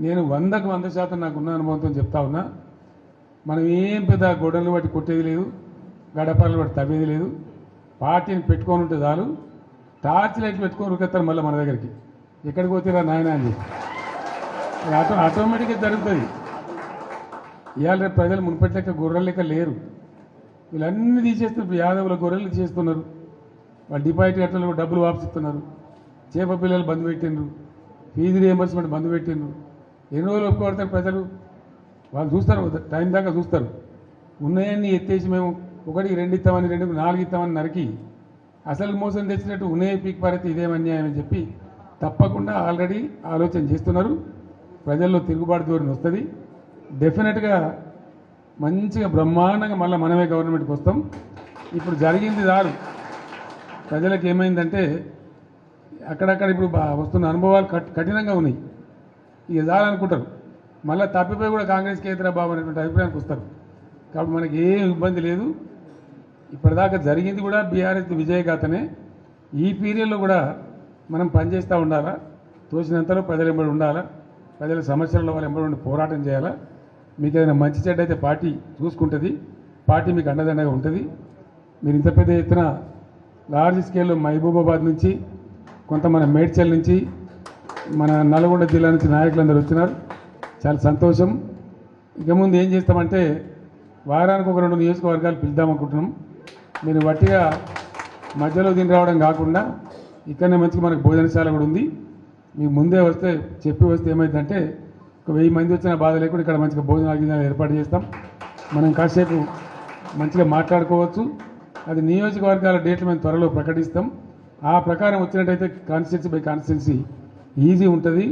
నేను 100కు 100% నాకున్న అనుభవంతో చెప్తా ఉన్నా. మనం ఏం పెద్ద గొడవలు బట్టి కొట్టేది లేదు, గడపలు బట్టి తవ్వేది లేదు. పార్టీని పెట్టుకొని ఉంటే చాలు, టార్చ్ లైట్ పెట్టుకొని ఉరికెత్తారు మళ్ళీ మన దగ్గరికి. ఎక్కడికి పోతేరా నాయన అని చెప్పి ఆటోమేటిక్గా జరుగుతుంది. ఇవాళ రేపు ప్రజలు మునుపటి లెక్క గొర్రెల లెక్క లేరు. వీళ్ళన్నీ తీసేస్తున్నారు. ఇప్పుడు యాదవుల గొర్రెలు తీసేస్తున్నారు. వాళ్ళు డిపాజిట్ కట్టలు డబ్బులు వాపసిస్తున్నారు. చేప పిల్లలు బంద్ పెట్టిండ్రు, ఫీజు రియంబర్స్మెంట్ బంద్ పెట్టిండ్రు. ఎన్ని రోజులు ఒప్పుకోడతారు ప్రజలు? వాళ్ళు చూస్తారు, టైం దాకా చూస్తారు. ఉన్నాయన్నీ ఎత్తేసి మేము 1, 2 ఇస్తామని 2, 4 ఇస్తామని నరికి అసలు మోసం తెచ్చినట్టు ఉన్నాయే పీక్ పారైతే ఇదేం అన్యాయం అని చెప్పి తప్పకుండా ఆల్రెడీ ఆలోచన చేస్తున్నారు. ప్రజల్లో తిరుగుబాటు ధోరణి వస్తుంది. డెఫినెట్గా మంచిగా బ్రహ్మాండంగా మళ్ళీ మనమే గవర్నమెంట్కి వస్తాం. ఇప్పుడు జరిగింది చాలు. ప్రజలకు ఏమైందంటే అక్కడక్కడ ఇప్పుడు వస్తున్న అనుభవాలు కఠినంగా ఉన్నాయి. ఇక చాలనుకుంటారు. మళ్ళీ తప్పిపోయి కూడా కాంగ్రెస్కి ఏతరా బాబు అనేటువంటి అభిప్రాయానికి వస్తారు. కాబట్టి మనకి ఏం ఇబ్బంది లేదు. ఇప్పటిదాకా జరిగింది కూడా బీఆర్ఎస్ విజయగాథనే. ఈ పీరియడ్లో కూడా మనం పనిచేస్తూ ఉండాలా, తోచినంతలో ప్రజలు ఎంబడి ఉండాలా, ప్రజల సమస్యలలో వాళ్ళు ఎంబడి ఉండి పోరాటం చేయాలా. మీకు ఏదైనా మంచి చెడ్డ అయితే పార్టీ చూసుకుంటుంది, పార్టీ మీకు అండదండగా ఉంటుంది. మీరు ఇంత పెద్ద ఎత్తున లార్జ్ స్కేల్లో మహబూబాబాద్ నుంచి, కొంత మన మేడ్చల్ నుంచి, మన నల్గొండ జిల్లా నుంచి నాయకులందరూ వచ్చినారు. చాలా సంతోషం. ఇక ముందు ఏం చేస్తామంటే వారానికి 1-2 నియోజకవర్గాలు పిలుద్దామనుకుంటున్నాం. మీరు వట్టిగా మధ్యలో దీని రావడం కాకుండా ఇక్కడనే మంచిగా మనకు భోజనశాల కూడా ఉంది. మీకు ముందే వస్తే చెప్పి వస్తే ఏమైందంటే 1000 మంది వచ్చిన బాధ లేకుండా ఇక్కడ మంచిగా భోజనాలు ఏర్పాటు చేస్తాం. మనం కాసేపు మంచిగా మాట్లాడుకోవచ్చు. అది నియోజకవర్గాల డేట్లు మేము త్వరలో ప్రకటిస్తాం. ఆ ప్రకారం వచ్చినట్టయితే కాన్స్టిట్యున్సీ బై కాన్స్టిట్యున్సీ ఈజీ ఉంటుంది.